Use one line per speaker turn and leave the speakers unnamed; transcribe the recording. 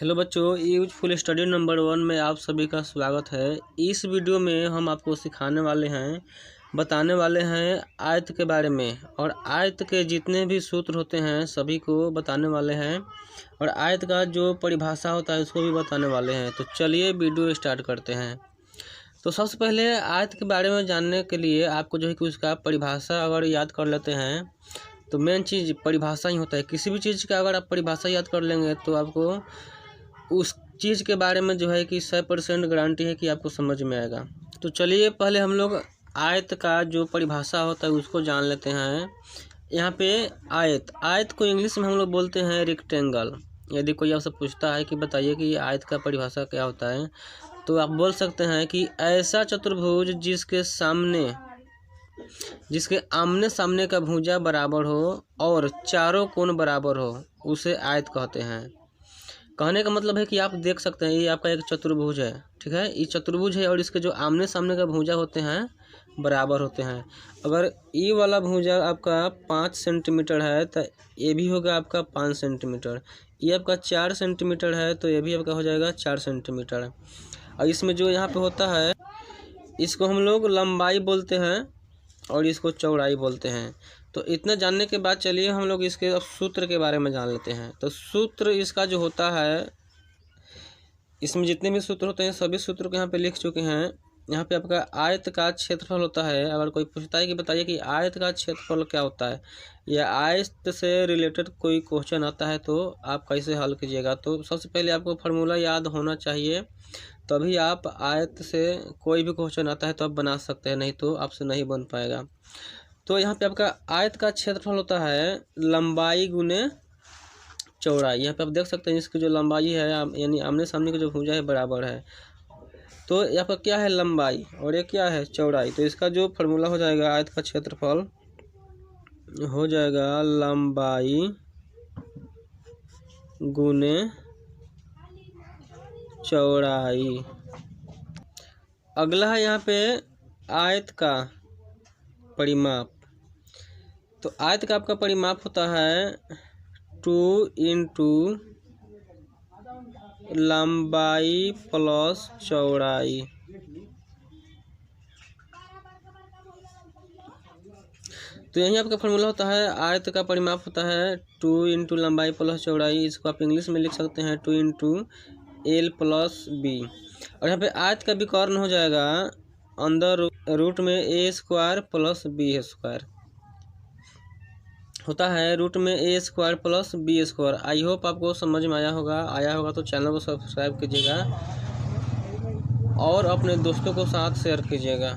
Hello बच्चों, useful study number 1 में आप सभी का स्वागत है। इस वीडियो में हम आपको बताने वाले हैं आयत के बारे में, और आयत के जितने भी सूत्र होते हैं सभी को बताने वाले हैं, और आयत का जो परिभाषा होता है उसको भी बताने वाले हैं। तो चलिए वीडियो स्टार्ट करते हैं। तो सबसे पहले आयत के बारे में जानने के लिए आपको जो है कि उसका परिभाषा अगर याद कर लेते हैं तो मेन चीज़ परिभाषा ही होता है। किसी भी चीज़ का अगर आप परिभाषा याद कर लेंगे तो आपको उस चीज़ के बारे में जो है कि 100% गारंटी है कि आपको समझ में आएगा। तो चलिए पहले हम लोग आयत का जो परिभाषा होता है उसको जान लेते हैं। यहाँ पे आयत को इंग्लिश में हम लोग बोलते हैं रेक्टेंगल। यदि कोई आपसे पूछता है कि बताइए कि आयत का परिभाषा क्या होता है, तो आप बोल सकते हैं कि ऐसा चतुर्भुज जिसके आमने सामने का भुजा बराबर हो और चारों कोण बराबर हो उसे आयत कहते हैं। कहने का मतलब है कि आप देख सकते हैं ये आपका एक चतुर्भुज है, ठीक है। ये चतुर्भुज है और इसके जो आमने सामने का भुजा होते हैं बराबर होते हैं। अगर ये वाला भुजा आपका 5 सेंटीमीटर है तो ये भी होगा आपका 5 सेंटीमीटर। ये आपका 4 सेंटीमीटर है तो ये भी आपका हो जाएगा 4 सेंटीमीटर। और इसमें जो यहाँ पे होता है इसको हम लोग लंबाई बोलते हैं और इसको चौड़ाई बोलते हैं। तो इतना जानने के बाद चलिए हम लोग इसके अब सूत्र के बारे में जान लेते हैं। तो सूत्र इसका जो होता है, इसमें जितने भी सूत्र होते हैं सभी सूत्र को यहाँ पे लिख चुके हैं। यहाँ पे आपका आयत का क्षेत्रफल होता है। अगर कोई पूछता है कि बताइए कि आयत का क्षेत्रफल क्या होता है या आयत से रिलेटेड कोई क्वेश्चन आता है तो आप कैसे हल कीजिएगा। तो सबसे पहले आपको फार्मूला याद होना चाहिए, तभी आप आयत से कोई भी क्वेश्चन आता है तो आप बना सकते हैं, नहीं तो आपसे नहीं बन पाएगा। तो यहाँ पे आपका आयत का क्षेत्रफल होता है लंबाई गुने चौड़ाई। यहाँ पे आप देख सकते हैं इसकी जो लंबाई है यानी आमने सामने की जो भुजा है बराबर है। तो यहाँ पर क्या है लंबाई और ये क्या है चौड़ाई। तो इसका जो फार्मूला हो जाएगा आयत का क्षेत्रफल हो जाएगा लंबाई गुने चौड़ाई। अगला है यहाँ पे आयत का परिमाप। तो आयत का आपका परिमाप होता है 2 × लंबाई प्लस चौड़ाई। तो यही आपका फॉर्मूला होता है। आयत का परिमाप होता है 2 × लंबाई प्लस चौड़ाई। इसको आप इंग्लिश में लिख सकते हैं 2 × L + B। और यहाँ पे आयत का विकर्ण हो जाएगा अंदर रूट में A² + B² होता है। रूट में A² + B²। आई होप आपको समझ में आया होगा तो चैनल को सब्सक्राइब कीजिएगा और अपने दोस्तों को साथ शेयर कीजिएगा।